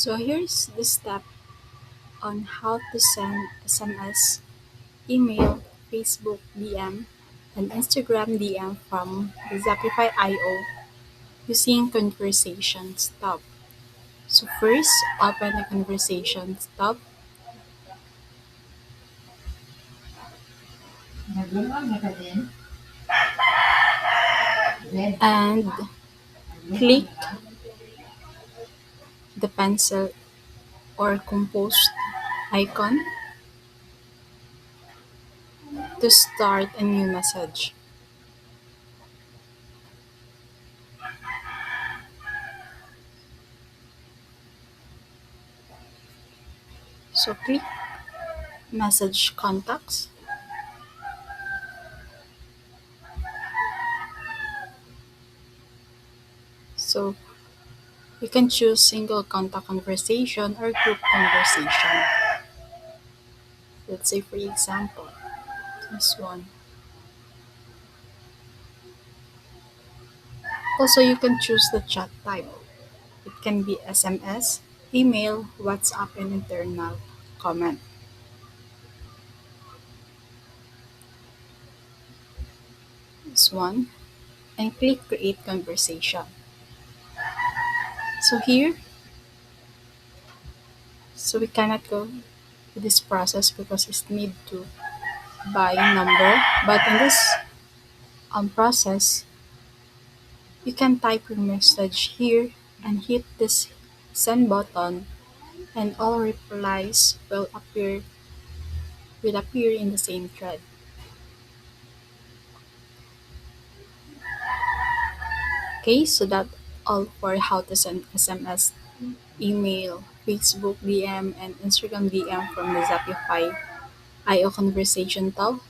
So here's the step on how to send SMS, email, Facebook DM, and Instagram DM from the Zapify IO using Conversations tab. So first, open the Conversations tab and click the pencil or composed icon to start a new message. So click Message Contacts. So you can choose single contact conversation or group conversation. Let's say for example, this one. Also, you can choose the chat type. It can be SMS, email, WhatsApp, and internal comment. This one. And click Create Conversation. So here, so we cannot go to this process because it's need to buy number. But in this process, you can type your message here and hit this send button and all replies will appear in the same thread. Okay, so that all for how to send SMS, email, Facebook DM, and Instagram DM from the Zapify IO conversation tab.